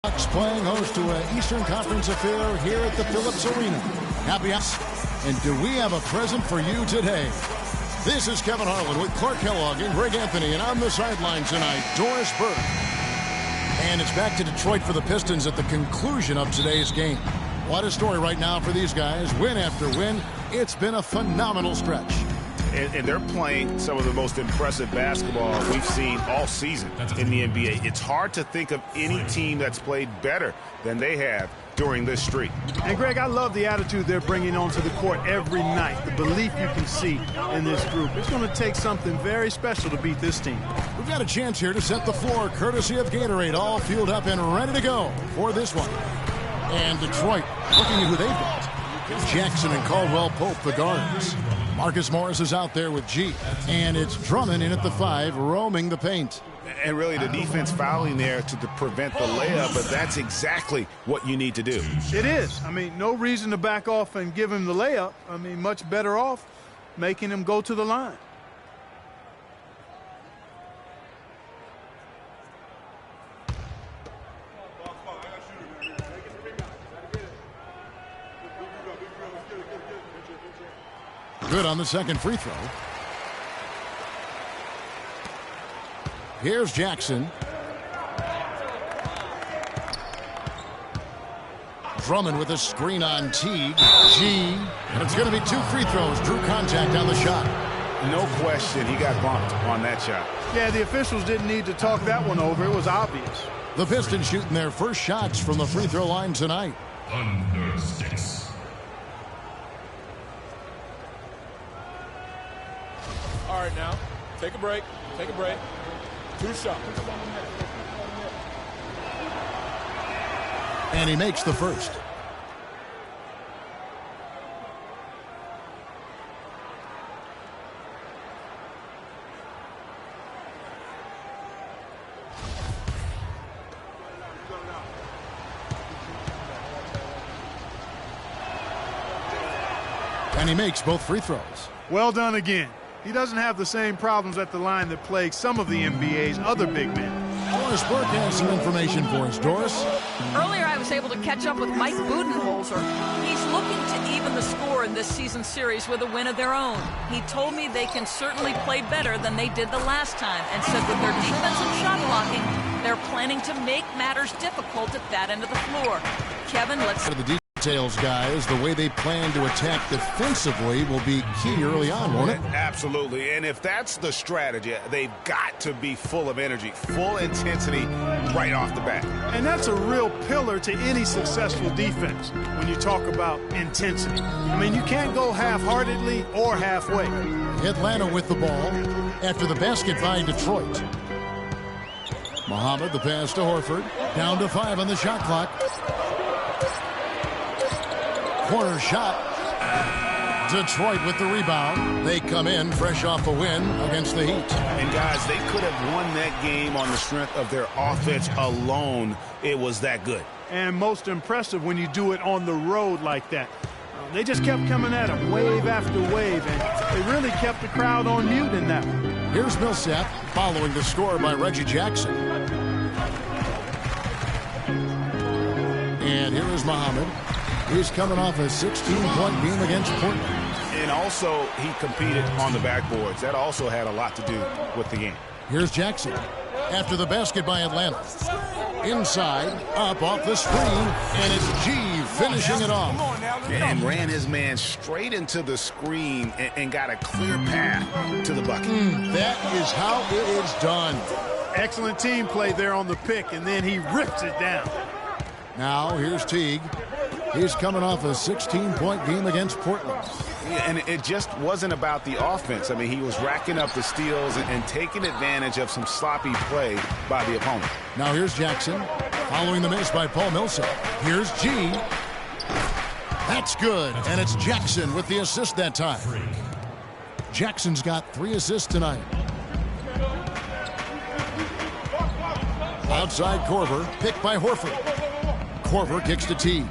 Bucks playing host to an Eastern Conference affair here at the Phillips Arena. Happy house. And do we have a present for you today? This is Kevin Harlan with Clark Kellogg and Greg Anthony, and on the sideline tonight, Doris Burke. And it's back to Detroit for the Pistons at the conclusion of today's game. What a story right now for these guys. Win after win. It's been a phenomenal stretch. And they're playing some of the most impressive basketball we've seen all season in the NBA. It's hard to think of any team that's played better than they have during this streak. And, Greg, I love the attitude they're bringing onto the court every night, the belief you can see in this group. It's going to take something very special to beat this team. We've got a chance here to set the floor, courtesy of Gatorade, all fueled up and ready to go for this one. And Detroit looking at who they've got. Jackson and Caldwell Pope, the guards. Marcus Morris is out there with G. And it's Drummond in at the 5, roaming the paint. And really the defense fouling there to prevent the layup, but that's exactly what you need to do. It is. I mean, no reason to back off and give him the layup. I mean, much better off making him go to the line. Good on the second free throw. Here's Jackson. Drummond with a screen on Teague. G. And it's going to be 2 free throws. Drew contact on the shot. No question, he got bumped on that shot. Yeah, the officials didn't need to talk that one over. It was obvious. The Pistons shooting their first shots from the free throw line tonight. Under 6. All right, now, take a break. Take a break. 2 shots. And he makes the first. And he makes both free throws. Well done again. He doesn't have the same problems at the line that plague some of the NBA's other big men. Doris Burke has some information for us. Doris? Earlier, I was able to catch up with Mike Budenholzer. He's looking to even the score in this season series with a win of their own. He told me they can certainly play better than they did the last time, and said with their defensive shot blocking, they're planning to make matters difficult at that end of the floor. Kevin, let's... The details, guys. The way they plan to attack defensively will be key early on, won't it? Absolutely. And if that's the strategy, they've got to be full of energy, full intensity right off the bat. And that's a real pillar to any successful defense when you talk about intensity. I mean, you can't go half-heartedly or halfway. Atlanta with the ball after the basket by Detroit. Muhammad, the pass to Horford. Down to 5 on the shot clock. Corner shot. Detroit with the rebound. They come in fresh off a win against the Heat. And guys, they could have won that game on the strength of their offense alone. It was that good. And most impressive when you do it on the road like that. They just kept coming at him wave after wave, and they really kept the crowd on mute in that one. Here's Millsap following the score by Reggie Jackson. And here is Muhammad. He's coming off a 16-point game against Portland. And also, he competed on the backboards. That also had a lot to do with the game. Here's Jackson after the basket by Atlanta. Inside, up off the screen, and it's G finishing it off. And ran his man straight into the screen and got a clear path to the bucket. That is how it is done. Excellent team play there on the pick, and then he rips it down. Now, here's Teague. He's coming off a 16-point game against Portland. Yeah, and it just wasn't about the offense. I mean, he was racking up the steals and taking advantage of some sloppy play by the opponent. Now here's Jackson following the miss by Paul Millsap. Here's G. That's good, and it's Jackson with the assist that time. Jackson's got 3 assists tonight. Outside Korver, picked by Horford. Korver kicks to Teague.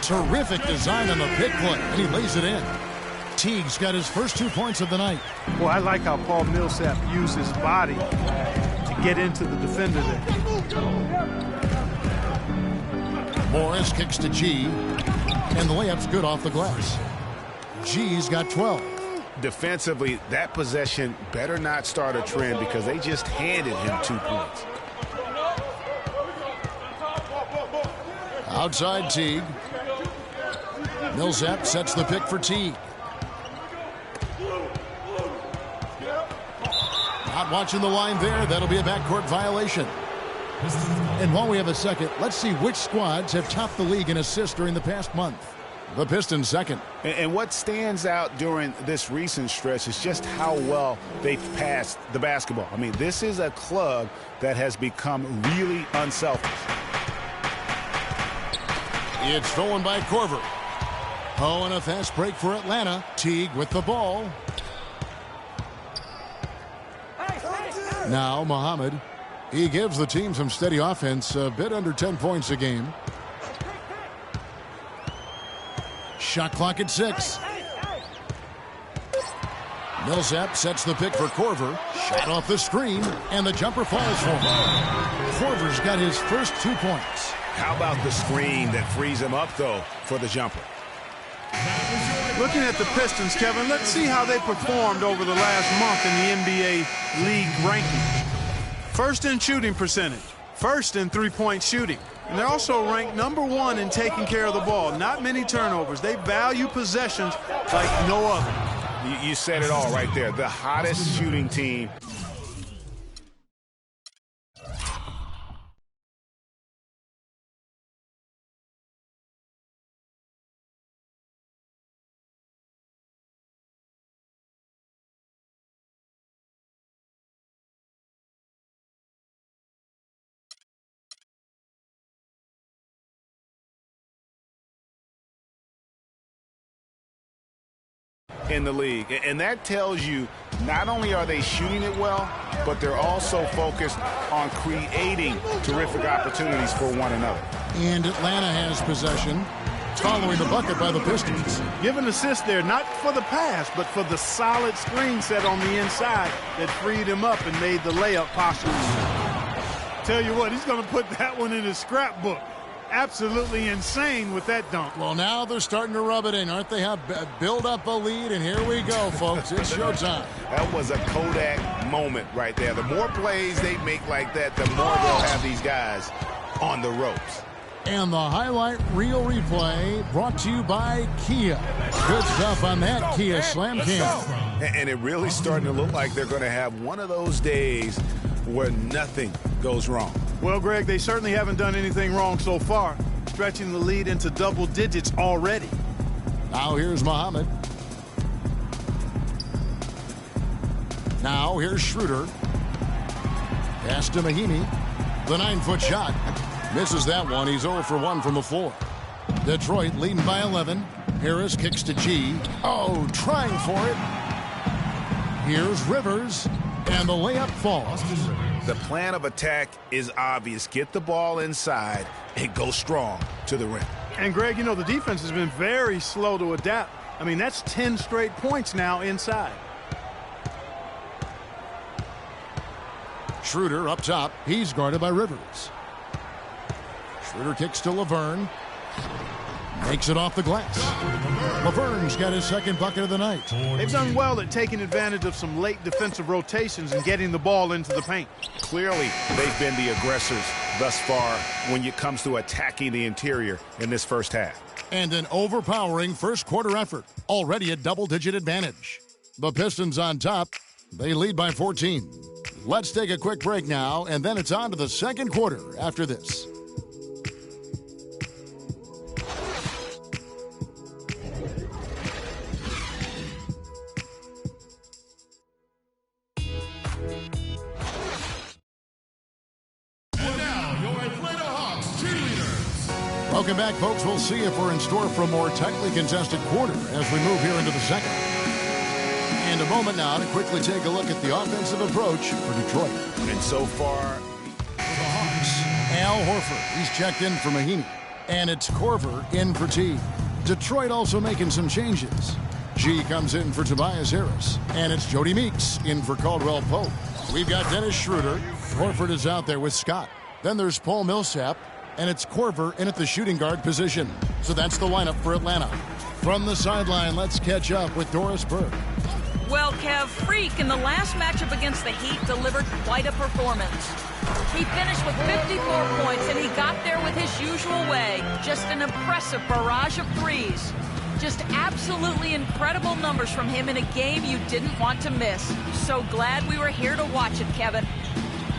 Terrific design on the pick play, and he lays it in. Teague's got his first 2 points of the night. Well, I like how Paul Millsap used his body to get into the defender there. Morris kicks to G, and the layup's good off the glass. G's got 12. Defensively, that possession better not start a trend because they just handed him 2 points. Outside Teague. Millsap sets the pick for Teague. Not watching the line there. That'll be a backcourt violation. And while we have a second, let's see which squads have topped the league in assists during the past month. The Pistons second. And what stands out during this recent stretch is just how well they've passed the basketball. I mean, this is a club that has become really unselfish. It's stolen by Korver. Oh, and a fast break for Atlanta. Teague with the ball. Now Muhammad. He gives the team some steady offense, a bit under 10 points a game. Shot clock at 6. Millsap sets the pick for Korver. Shot off the screen, and the jumper falls for him. Korver's got his first 2 points. How about the screen that frees him up, though, for the jumper? Looking at the Pistons, Kevin, let's see how they performed over the last month in the NBA league rankings. First in shooting percentage, first in three-point shooting, and they're also ranked number 1 in taking care of the ball. Not many turnovers. They value possessions like no other. You said it all right there. The hottest shooting team. In the league, and that tells you not only are they shooting it well, but they're also focused on creating terrific opportunities for one another. And Atlanta has possession, following the bucket by the Pistons. Give an assist there, not for the pass, but for the solid screen set on the inside that freed him up and made the layup possible. Tell you what, he's going to put that one in his scrapbook. Absolutely insane with that dunk. Well, now they're starting to rub it in, aren't they? Have build up a lead, and here we go, folks. It's showtime. That was a Kodak moment right there. The more plays they make like that, the more they'll have these guys on the ropes. And the highlight reel replay brought to you by Kia. Good stuff on that Kia Slam Cam. And it really starting to look like they're going to have one of those days where nothing goes wrong. Well, Greg, they certainly haven't done anything wrong so far, stretching the lead into double digits already. Now here's Muhammad. Now here's Schroeder. Pass to Mahinmi. The 9-foot shot. Misses that one. He's 0 for 1 from the floor. Detroit leading by 11. Harris kicks to G. Oh, trying for it. Here's Rivers. And the layup falls. The plan of attack is obvious. Get the ball inside and go strong to the rim. And, Greg, you know, the defense has been very slow to adapt. I mean, that's 10 straight points now inside. Schroeder up top. He's guarded by Rivers. Schroeder kicks to Laverne. Makes it off the glass. Laverne's got his second bucket of the night. They've done well at taking advantage of some late defensive rotations and getting the ball into the paint. Clearly, they've been the aggressors thus far when it comes to attacking the interior in this first half. And an overpowering first quarter effort. Already a double-digit advantage. The Pistons on top. They lead by 14. Let's take a quick break now, and then it's on to the second quarter after this. Welcome back, folks. We'll see if we're in store for a more tightly contested quarter as we move here into the second. And a moment now to quickly take a look at the offensive approach for Detroit. And so far, for the Hawks, Al Horford. He's checked in for Mahinmi. And it's Korver in for Teague. Detroit also making some changes. G comes in for Tobias Harris. And it's Jody Meeks in for Caldwell Pope. We've got Dennis Schroeder. Horford is out there with Scott. Then there's Paul Millsap. And it's Korver in at the shooting guard position. So that's the lineup for Atlanta. From the sideline, let's catch up with Doris Burke. Well, Kev, Freak in the last matchup against the Heat delivered quite a performance. He finished with 54 points, and he got there with his usual way. Just an impressive barrage of threes. Just absolutely incredible numbers from him in a game you didn't want to miss. So glad we were here to watch it, Kevin.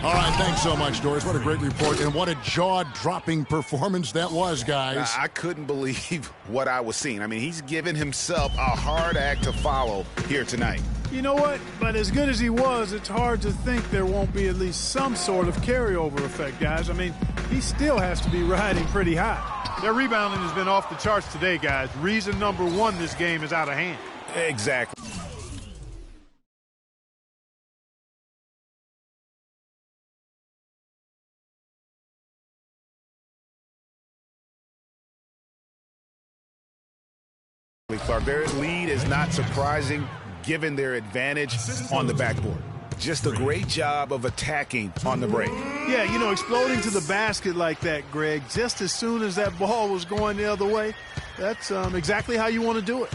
All right, thanks so much, Doris. What a great report, and what a jaw-dropping performance that was, guys. I couldn't believe what I was seeing. I mean, he's given himself a hard act to follow here tonight. You know what? But as good as he was, it's hard to think there won't be at least some sort of carryover effect, guys. I mean, he still has to be riding pretty high. Their rebounding has been off the charts today, guys. Reason number one, this game is out of hand. Exactly. Clark, their lead is not surprising given their advantage on the backboard. Just a great job of attacking on the break. Yeah, you know, exploding to the basket like that, Greg, just as soon as that ball was going the other way, that's exactly how you want to do it.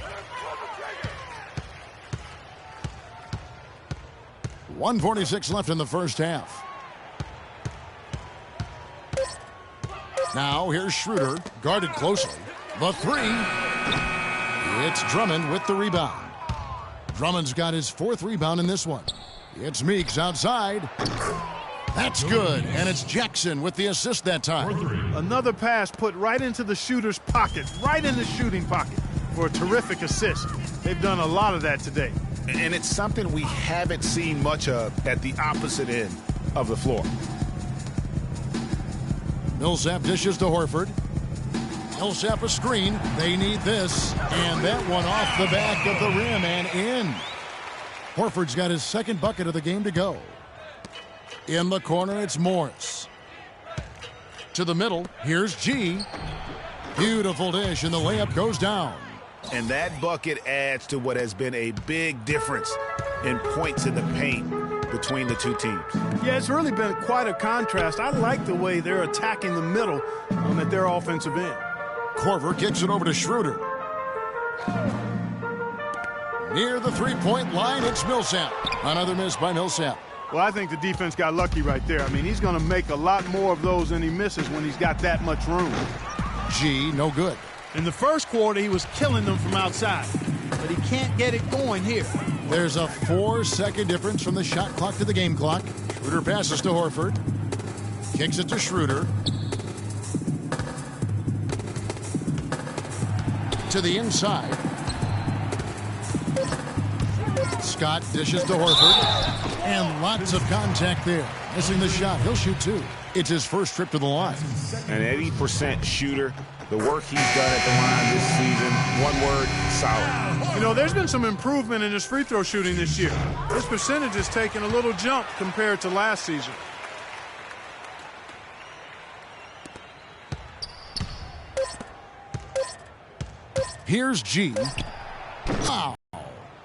1:46 left in the first half. Now here's Schroeder, guarded closely. The three. It's Drummond with the rebound. Drummond's got his fourth rebound in this one. It's Meeks outside. That's good, and it's Jackson with the assist that time. Another pass put right into the shooter's pocket, right in the shooting pocket for a terrific assist. They've done a lot of that today. And it's something we haven't seen much of at the opposite end of the floor. Millsap dishes to Horford. Millsap a screen. They need this. And that one off the back of the rim and in. Horford's got his second bucket of the game to go. In the corner, it's Morris. To the middle, here's G. Beautiful dish, and the layup goes down. And that bucket adds to what has been a big difference in points in the paint between the two teams. Yeah, it's really been quite a contrast. I like the way they're attacking the middle at their offensive end. Korver kicks it over to Schroeder. Near the three-point line, it's Millsap. Another miss by Millsap. Well, I think the defense got lucky right there. I mean, he's going to make a lot more of those than he misses when he's got that much room. G, no good. In the first quarter, he was killing them from outside, but he can't get it going here. There's a 4-second difference from the shot clock to the game clock. Schroeder passes to Horford. Kicks it to Schroeder. To the inside. Scott dishes to Horford. And lots of contact there. Missing the shot. He'll shoot two. It's his first trip to the line. An 80% shooter. The work he's done at the line this season, one word, solid. You know, there's been some improvement in his free throw shooting this year. His percentage has taken a little jump compared to last season. Here's G. Wow.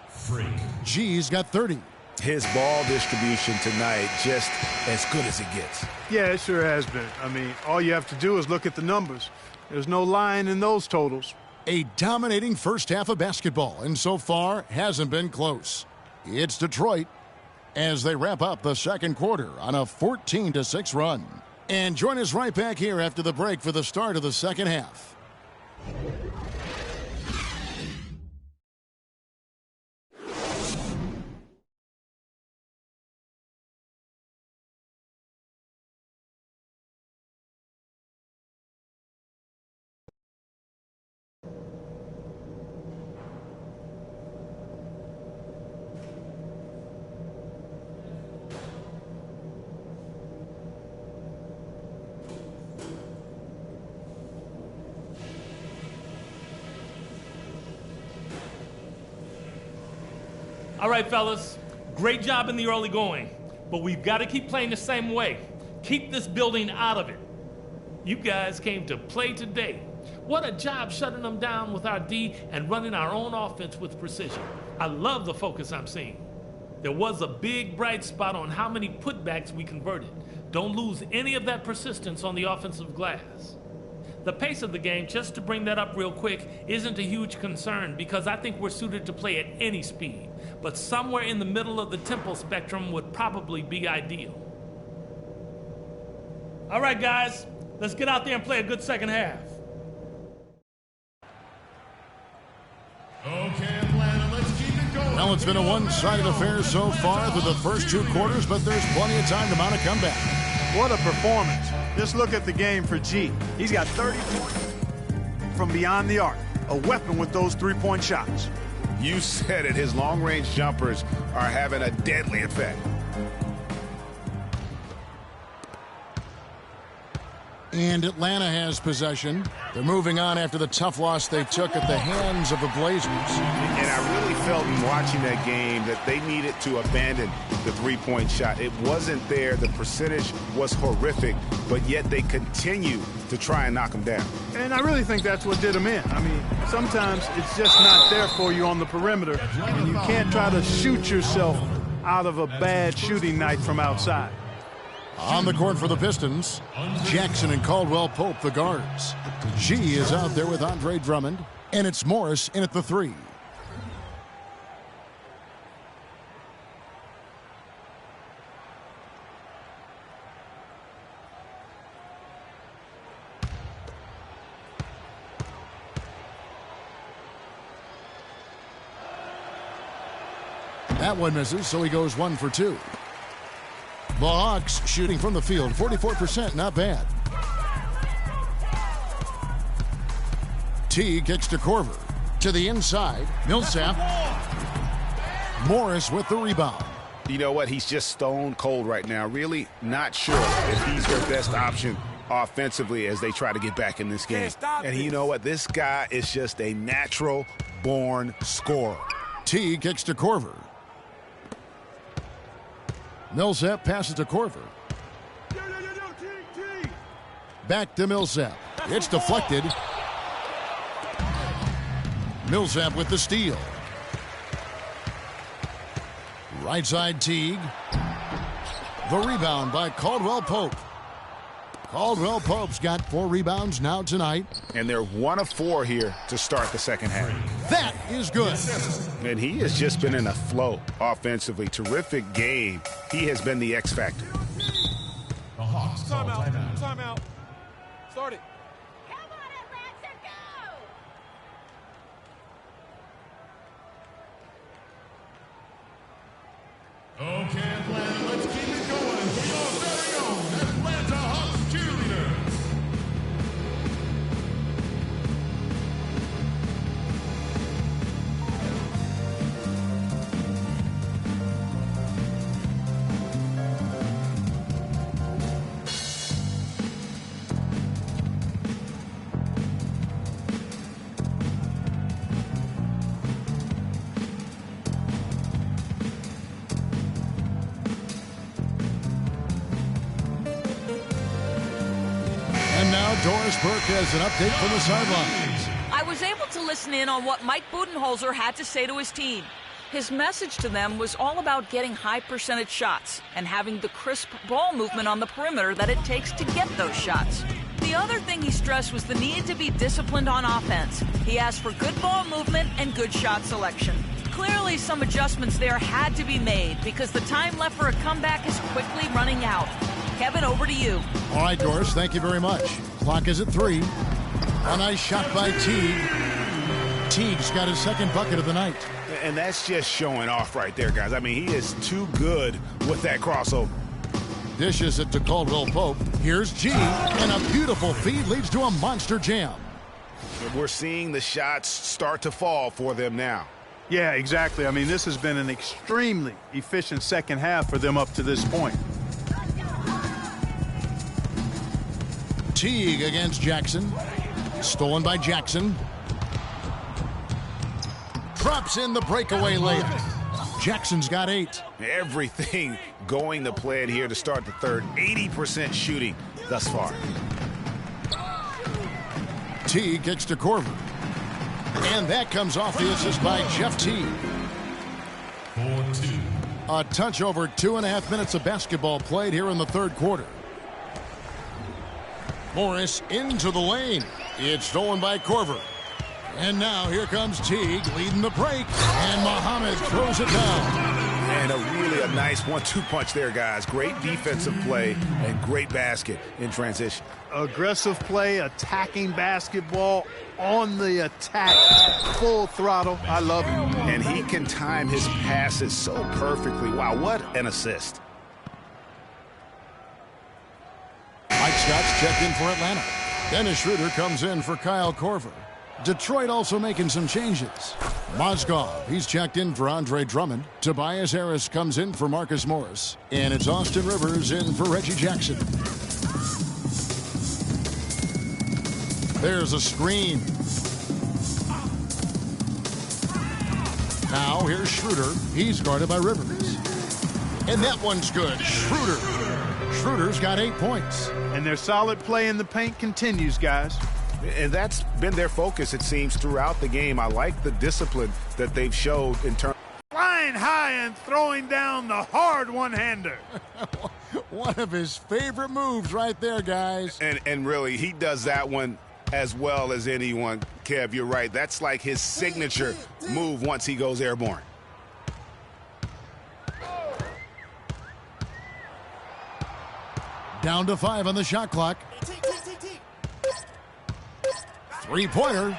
Freak. G's got 30. His ball distribution tonight just as good as it gets. Yeah, it sure has been. I mean, all you have to do is look at the numbers. There's no lying in those totals. A dominating first half of basketball, and so far hasn't been close. It's Detroit as they wrap up the second quarter on a 14-6 run. And join us right back here after the break for the start of the second half. All right, fellas, great job in the early going, but we've got to keep playing the same way. Keep this building out of it. You guys came to play today. What a job shutting them down with our D and running our own offense with precision. I love the focus I'm seeing. There was a big bright spot on how many putbacks we converted. Don't lose any of that persistence on the offensive glass. The pace of the game, just to bring that up real quick, isn't a huge concern because I think we're suited to play at any speed. But somewhere in the middle of the tempo spectrum would probably be ideal. All right, guys, let's get out there and play a good second half. Okay, Atlanta, let's keep it going. Well, it's been a one-sided affair so far through the first 2 quarters, but there's plenty of time to mount a comeback. What a performance. Just look at the game for G. He's got 30 points from beyond the arc. A weapon with those 3-point shots. You said it. His long-range jumpers are having a deadly effect. And Atlanta has possession. They're moving on after the tough loss they took at the hands of the Blazers. And I really felt in watching that game that they needed to abandon the 3-point shot. It wasn't there. The percentage was horrific, but yet they continue to try and knock them down. And I really think that's what did them in. I mean, sometimes it's just not there for you on the perimeter, and you can't try to shoot yourself out of a bad shooting night from outside. On the court for the Pistons, Jackson and Caldwell Pope, the guards. G is out there with Andre Drummond, and it's Morris in at the 3. That one misses, so he goes 1 for 2. The Hawks shooting from the field, 44%, not bad. T kicks to Korver. To the inside, Millsap. Morris with the rebound. You know what? He's just stone cold right now. Really not sure if he's their best option offensively as they try to get back in this game. And you know what? This guy is just a natural-born scorer. T kicks to Korver. Millsap passes to Korver. Back to Millsap. It's deflected. Millsap with the steal. Right side Teague. The rebound by Caldwell Pope. Caldwell Pope's got 4 rebounds now tonight. And they're 1 of 4 here to start the second half. That is good. And he has just been in a flow offensively. Terrific game. He has been the X factor. The Hawks call timeout. Timeout. Start it. Come on, Atlanta, go! Okay, Atlanta, let's keep it going for your very own Atlanta Hawks cheerleaders. Doris Burke has an update from the sidelines. I was able to listen in on what Mike Budenholzer had to say to his team. His message to them was all about getting high percentage shots and having the crisp ball movement on the perimeter that it takes to get those shots. The other thing he stressed was the need to be disciplined on offense. He asked for good ball movement and good shot selection. Clearly some adjustments there had to be made because the time left for a comeback is quickly running out. Kevin, over to you. All right, Doris, thank you very much. Clock is at 3. A nice shot by Teague. Teague's got his second bucket of the night. And that's just showing off right there, guys. I mean, he is too good with that crossover. Dishes it to Caldwell Pope. Here's G, and a beautiful feed leads to a monster jam. We're seeing the shots start to fall for them now. Yeah, exactly. I mean, this has been an extremely efficient second half for them up to this point. Teague against Jackson. Stolen by Jackson. Drops in the breakaway layup. Jackson's got 8. Everything going to plan here to start the third. 80% shooting thus far. T kicks to Corver. And that comes off the assist by Jeff T. 4-2. A touch over 2.5 minutes of basketball played here in the third quarter. Morris into the lane. It's stolen by Corver. And now here comes Teague leading the break. And Muhammad throws it down. And a nice 1-2 punch there, guys. Great defensive play and great basket in transition. Aggressive play, attacking basketball, on the attack, full throttle. I love it. And he can time his passes so perfectly. Wow, what an assist. Mike Scott's checked in for Atlanta. Dennis Schroeder comes in for Kyle Korver. Detroit also making some changes. Mozgov, he's checked in for Andre Drummond. Tobias Harris comes in for Marcus Morris. And it's Austin Rivers in for Reggie Jackson. There's a screen. Now here's Schroeder. He's guarded by Rivers. And that one's good. Schroeder's got 8 points. And their solid play in the paint continues, guys. And that's been their focus, it seems, throughout the game. I like the discipline that they've showed in terms. Flying high and throwing down the hard one-hander. One of his favorite moves right there, guys. And really, he does that one as well as anyone. Kev, you're right. That's like his signature move once he goes airborne. Down to 5 on the shot clock. Three-pointer.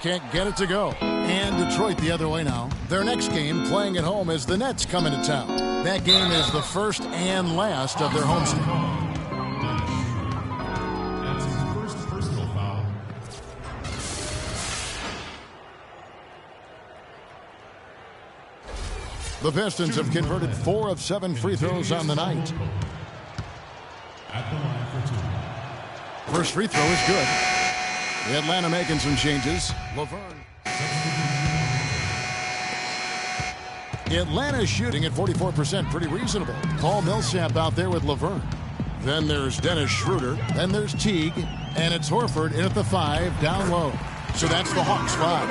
Can't get it to go. And Detroit the other way now. Their next game playing at home as the Nets come into town. That game is the first and last of their homestand. That's his first personal foul. The Pistons have converted 4 of 7 free throws on the night. At the line for 2. First free throw is good. Atlanta making some changes. Laverne. Atlanta shooting at 44%, pretty reasonable. Paul Millsap out there with Laverne. Then there's Dennis Schroeder. Then there's Teague. And it's Horford in at the 5, down low. So that's the Hawks 5.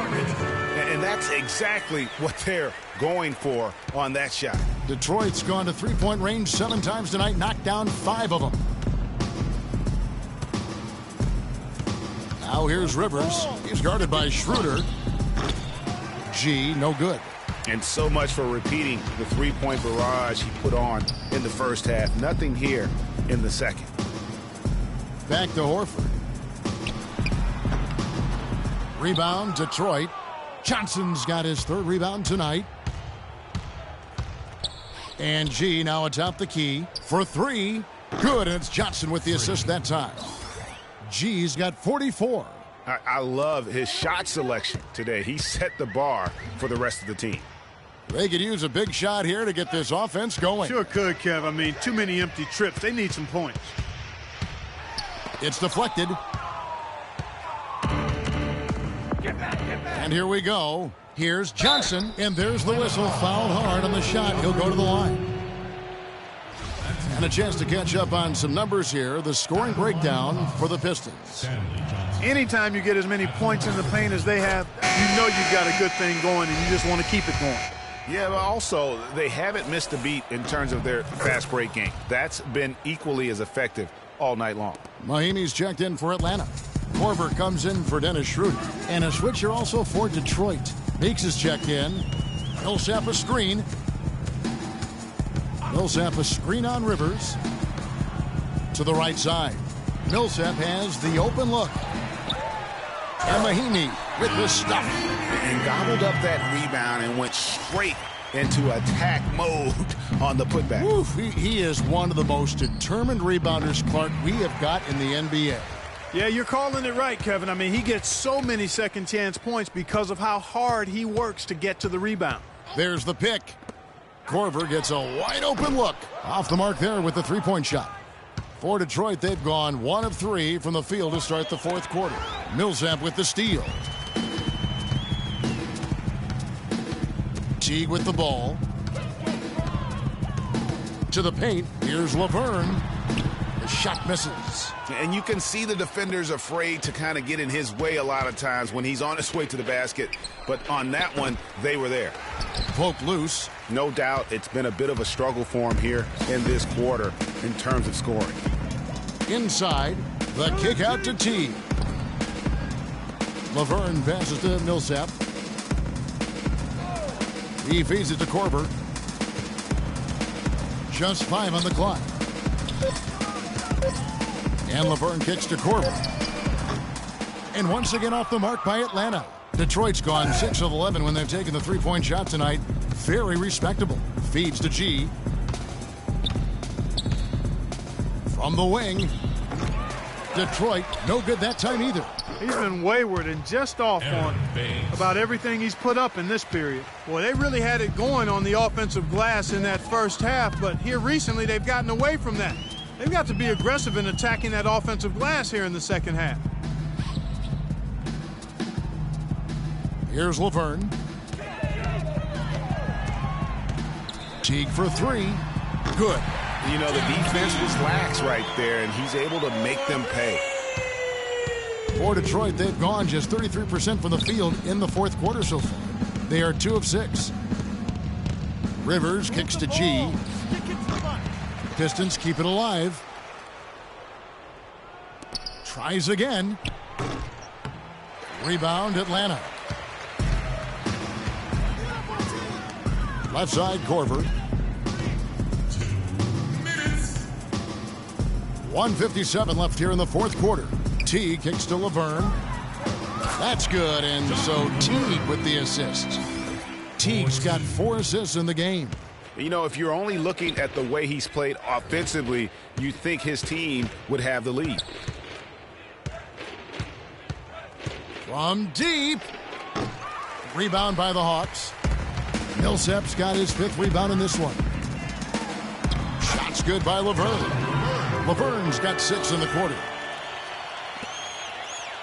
And that's exactly what they're going for on that shot. Detroit's gone to three-point range 7 times tonight, knocked down 5 of them. Now here's Rivers. He's guarded by Schroeder. G, no good. And so much for repeating the three-point barrage he put on in the first half. Nothing here in the second. Back to Horford. Rebound, Detroit. Johnson's got his 3rd rebound tonight. And G now atop the key for 3. Good, and it's Johnson with the assist that time. G's got 44. I love his shot selection today. He set the bar for the rest of the team. They could use a big shot here to get this offense going. Sure could, Kev. I mean, too many empty trips. They need some points. It's deflected. And here we go. Here's Johnson, and there's the whistle. Fouled hard on the shot. He'll go to the line. And a chance to catch up on some numbers here. The scoring breakdown for the Pistons. Anytime you get as many points in the paint as they have, you know you've got a good thing going, and you just want to keep it going. Yeah, but also, they haven't missed a beat in terms of their fast break game. That's been equally as effective all night long. Mahimi's checked in for Atlanta. Korver comes in for Dennis Schroeder. And a switcher also for Detroit. Meeks is checked in. Millsap a screen. Millsap a screen on Rivers. To the right side. Millsap has the open look. And Mahimi with the stuff. And gobbled up that rebound and went straight into attack mode on the putback. Oof, he is one of the most determined rebounders, Clark, we have got in the NBA. Yeah, you're calling it right, Kevin. I mean, he gets so many second chance points because of how hard he works to get to the rebound. There's the pick. Korver gets a wide open look. Off the mark there with the three-point shot. For Detroit, they've gone 1 of 3 from the field to start the 4th quarter. Millsap with the steal. Teague with the ball. To the paint. Here's Laverne. The shot misses. And you can see the defenders afraid to kind of get in his way a lot of times when he's on his way to the basket. But on that one, they were there. Poke loose. No doubt it's been a bit of a struggle for him here in this quarter in terms of scoring. Inside, the kick out to T. Laverne passes to Millsap. He feeds it to Korver. Just 5 on the clock. And Laverne kicks to Korver. And once again off the mark by Atlanta. Detroit's gone 6 of 11 when they've taken the three-point shot tonight. Very respectable. Feeds to G. From the wing. Detroit, no good that time either. He's been wayward and just off on about everything he's put up in this period. Boy, they really had it going on the offensive glass in that first half, but here recently they've gotten away from that. They've got to be aggressive in attacking that offensive glass here in the second half. Here's Laverne. Teague for 3. Good. You know, the defense was lax right there, and he's able to make them pay. For Detroit, they've gone just 33% from the field in the fourth quarter so far. They are 2 of 6. Rivers kicks to G. Pistons keep it alive. Tries again. Rebound, Atlanta. Left side, Korver. 1:57 left here in the fourth quarter. T kicks to Laverne. That's good, and so Teague with the assist. Teague's got 4 assists in the game. You know, if you're only looking at the way he's played offensively, you think his team would have the lead. From deep. Rebound by the Hawks. Millsap's got his 5th rebound in this one. Shot's good by Laverne. Laverne's got 6 in the quarter.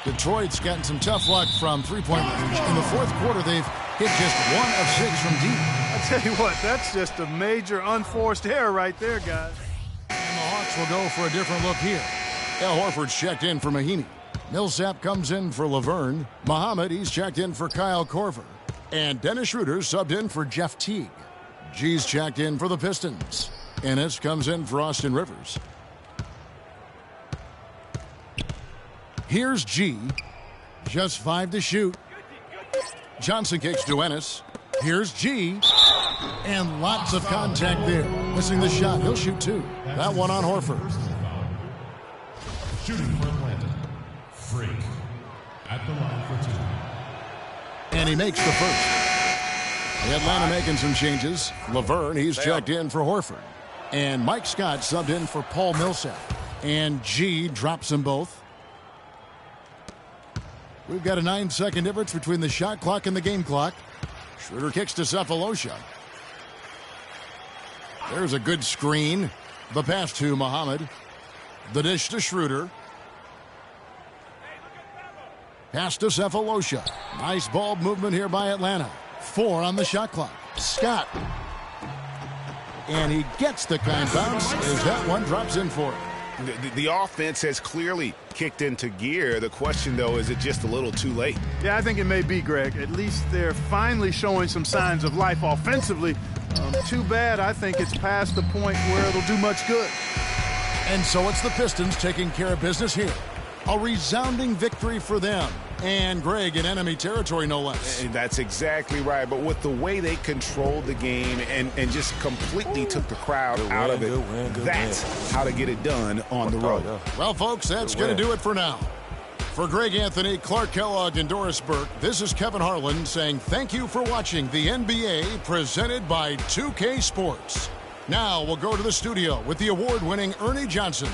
Detroit's gotten some tough luck from three-point range. In the fourth quarter, they've hit just 1 of 6 from deep. I tell you what, that's just a major unforced error right there, guys. And the Hawks will go for a different look here. Al Horford's checked in for Mahinmi. Millsap comes in for Laverne. Muhammad, he's checked in for Kyle Korver. And Dennis Schroeder's subbed in for Jeff Teague. G's checked in for the Pistons. Ennis comes in for Austin Rivers. Here's G. Just 5 to shoot. Johnson kicks to Ennis. Here's G. And lots of contact there. Missing the shot. He'll shoot 2. That one on Horford. Shooting for Atlanta. Freak. At the line for 2. And he makes the first. Atlanta making some changes. Laverne, he's checked in for Horford. And Mike Scott subbed in for Paul Millsap. And G drops them both. We've got a 9-second difference between the shot clock and the game clock. Schroeder kicks to Cephalosha. There's a good screen. The pass to Muhammad. The dish to Schroeder. Pass to Cephalosha. Nice ball movement here by Atlanta. 4 on the shot clock. Scott. And he gets the kind bounce as that one drops in for him. The offense has clearly kicked into gear. The question, though, is it just a little too late? Yeah, I think it may be, Greg. At least they're finally showing some signs of life offensively. Too bad I think it's past the point where it'll do much good. And so it's the Pistons taking care of business here. A resounding victory for them. And Greg in enemy territory, no less. And that's exactly right. But with the way they controlled the game and just completely took the crowd out of it, that's how to get it done on the road. Well, folks, that's going to do it for now. For Greg Anthony, Clark Kellogg, and Doris Burke, this is Kevin Harlan saying thank you for watching the NBA presented by 2K Sports. Now we'll go to the studio with the award-winning Ernie Johnson.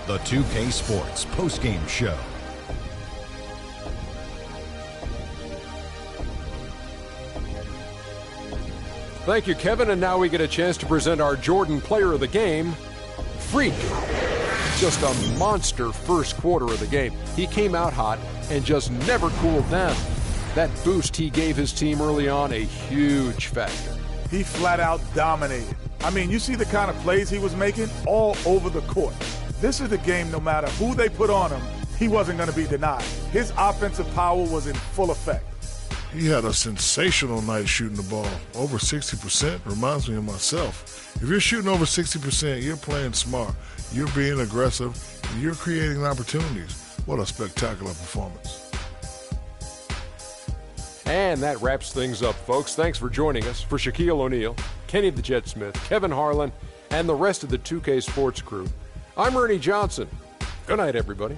The 2K Sports postgame show. Thank you, Kevin. And now we get a chance to present our Jordan Player of the Game, Freak. Just a monster first quarter of the game. He came out hot and just never cooled down. That boost he gave his team early on, a huge factor. He flat out dominated. I mean, you see the kind of plays he was making all over the court. This is the game, no matter who they put on him, he wasn't going to be denied. His offensive power was in full effect. He had a sensational night shooting the ball. Over 60% reminds me of myself. If you're shooting over 60%, you're playing smart. You're being aggressive, and you're creating opportunities. What a spectacular performance. And that wraps things up, folks. Thanks for joining us. For Shaquille O'Neal, Kenny the Jet Smith, Kevin Harlan, and the rest of the 2K Sports crew, I'm Ernie Johnson. Good night, everybody.